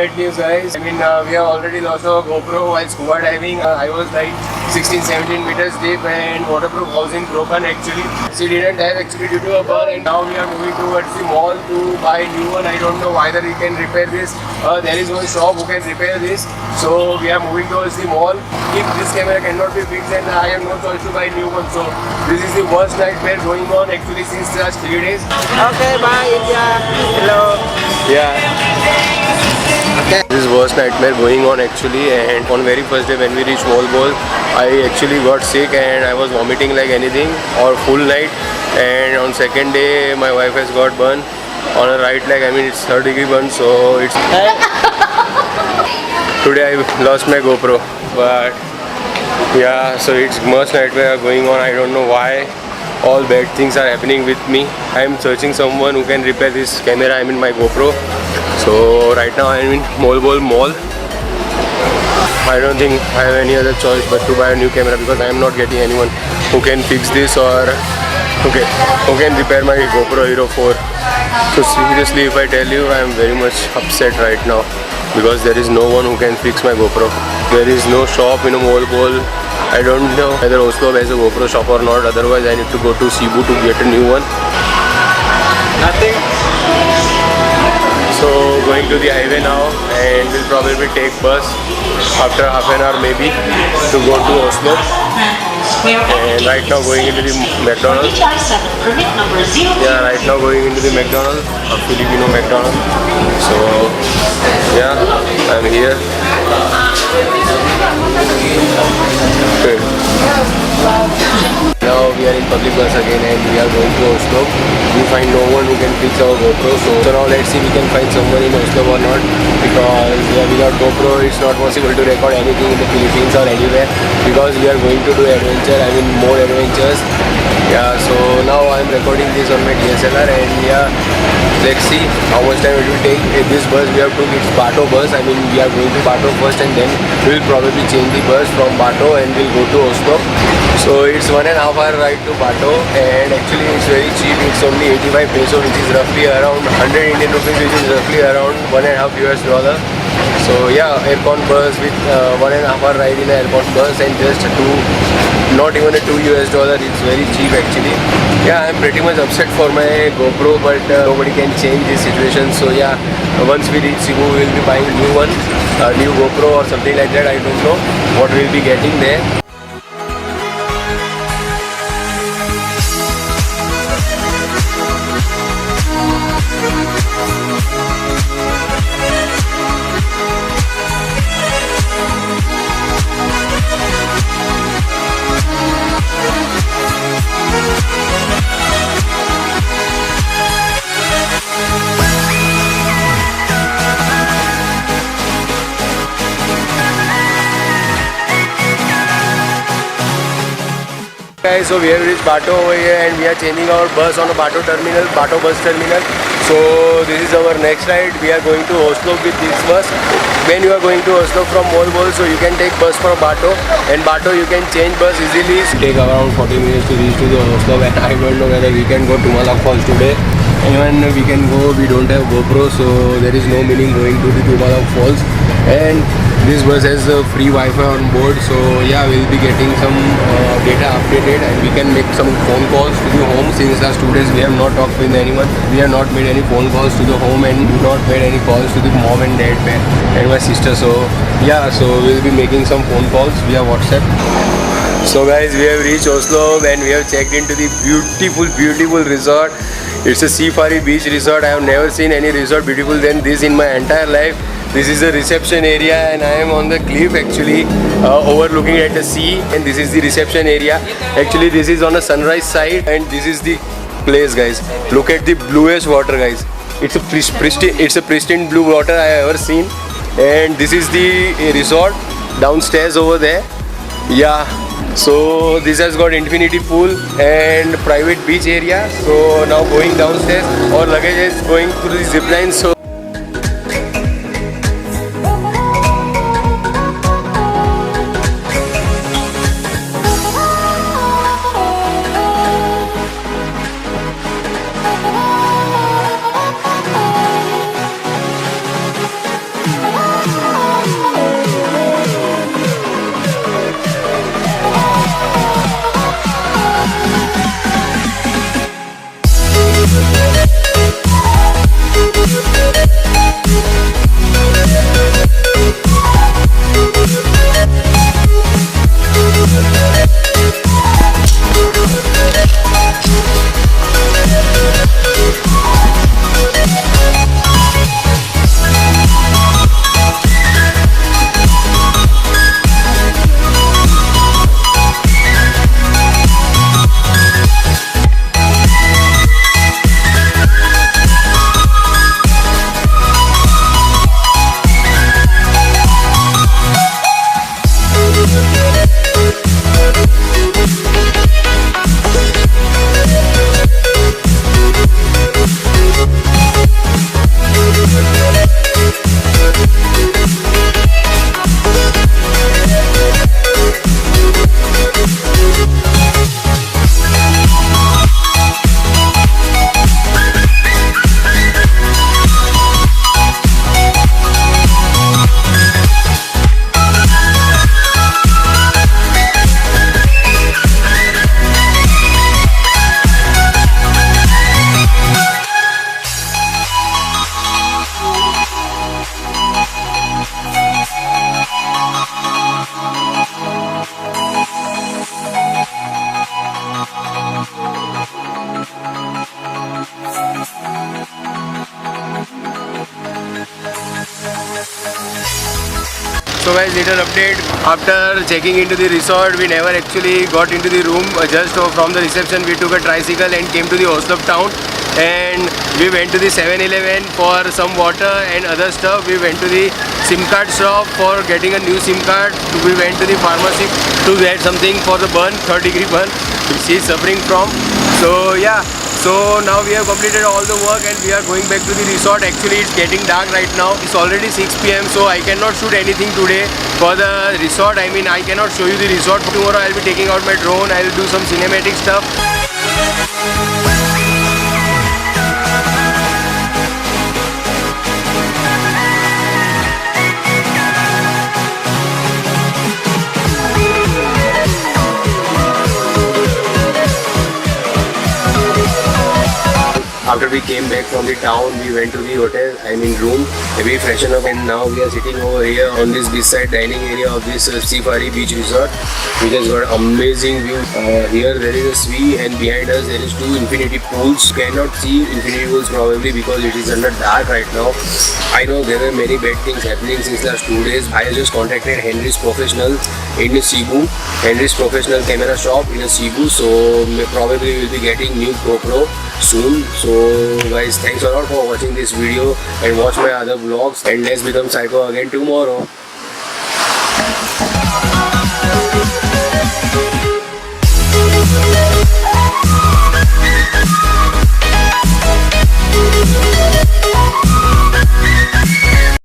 bad news, guys. I mean, we have already lost our GoPro while scuba diving. I was like 16-17 meters deep and waterproof housing broken actually. She didn't have actually due to a burn, and now we are moving towards the mall to buy new one. I don't know whether we can repair this. There is one shop who can repair this. So we are moving towards the mall. If this camera cannot be fixed, then I have no choice to buy new one. So this is the worst nightmare going on actually since the last 3 days. Okay, bye India. Hello. Yeah. Okay. This is worst nightmare going on actually, and on very first day when we reached Moalboal, I actually got sick and I was vomiting like anything or full night. And on second day my wife has got burn on her right leg. I mean it's 3rd-degree burn, so it's today I lost my GoPro, but yeah, so it's worst nightmare going on. I don't know why all bad things are happening with me. I am searching someone who can repair this camera, I mean my GoPro. So right now I am in Moalboal Mall. I don't think I have any other choice but to buy a new camera because I am not getting anyone who can fix this or who can repair my GoPro Hero 4. So seriously, if I tell you, I am very much upset right now because there is no one who can fix my GoPro. There is no shop in a Moalboal. I don't know whether Oslob has a GoPro shop or not. Otherwise I need to go to Cebu to get a new one. Nothing. So going to the highway now, and we'll probably take bus after half an hour maybe to go to Oslob. And right now going into the McDonald's. Yeah, right now going into the McDonald's, a Filipino McDonald's. So yeah, I'm here. Okay. Now we are in public bus again and we are going to Oslob. We find no one who can fix our GoPro. So now let's see if we can find someone in Oslob or not, because without GoPro it's not possible to record anything in the Philippines or anywhere, because we are going to do adventure, I mean more adventures. Yeah, so now I'm recording this on my DSLR, and yeah, let's see how much time it will take. In this bus we have to reach Bato bus. I mean we are going to Bato first and then we'll probably change the bus from Bato and we'll go to Oslob. So it's 1.5 hour ride to Bato, and actually it's very cheap. It's only 85 peso, which is roughly around 100 Indian rupees, which is roughly around $1.5 US. So yeah, aircon bus with 1.5 hour ride in an aircon bus, and just not even a $2 US. It's very cheap actually. Yeah, I'm pretty much upset for my GoPro, but nobody can change this situation. So yeah, once we reach Cebu, we will be buying a new one, a new GoPro or something like that. I don't know what we'll be getting there. Guys, so we have reached Bato over here and we are changing our bus on a Bato terminal, Bato bus terminal. So this is our next ride. We are going to Oslo with this bus. When you are going to Oslo from Moalboal, so you can take bus from Bato, and Bato you can change bus easily. Take around 40 minutes to reach to the Oslo, and I don't know whether we can go to Moalboal Falls today. Even we can go, we don't have GoPro, so there is no meaning going to the Moalboal Falls. And this bus has free Wi-Fi on board, so yeah, we'll be getting some data updated, and we can make some phone calls to the home. Since last 2 days we have not talked with anyone, we have not made any phone calls to the home, and not made any calls to the mom and dad and my sister. So yeah, so we'll be making some phone calls via WhatsApp. So guys, we have reached Oslo and we have checked into the beautiful resort. It's a Seafari beach resort. I have never seen any resort beautiful than this in my entire life. This is the reception area, and I am on the cliff actually, overlooking at the sea, and this is the reception area. Actually this is on a sunrise side, and this is the place, guys. Look at the bluish water, guys. It's a pristine blue water I have ever seen. And this is the resort downstairs over there. Yeah, so this has got infinity pool and private beach area. So now going downstairs, our luggage is going through the zip line. So So guys, little update. After checking into the resort, we never actually got into the room. Just from the reception, we took a tricycle and came to the Oslob town. And we went to the 7-Eleven for some water and other stuff. We went to the SIM card shop for getting a new SIM card. We went to the pharmacy to get something for the burn, 3rd-degree burn, which she is suffering from. So yeah. So now we have completed all the work and we are going back to the resort. Actually, it's getting dark right now. It's already 6 PM, so I cannot shoot anything today for the resort. I mean, I cannot show you the resort. Tomorrow I'll be taking out my drone. I'll do some cinematic stuff. After we came back from the town, we went to the hotel, room. We freshened up and now we are sitting over here on this beachside dining area of this Safari Beach Resort, which has got amazing view. Here there is a sea and behind us there is 2 infinity pools. You cannot see infinity pools probably because it is under dark right now. I know there are many bad things happening since last 2 days. I just contacted Henry's Professional in Cebu, Henry's Professional camera shop in Cebu, so probably we will be getting new GoPro soon. So guys, thanks a lot for watching this video and watch my other vlogs, and let's become psycho again tomorrow.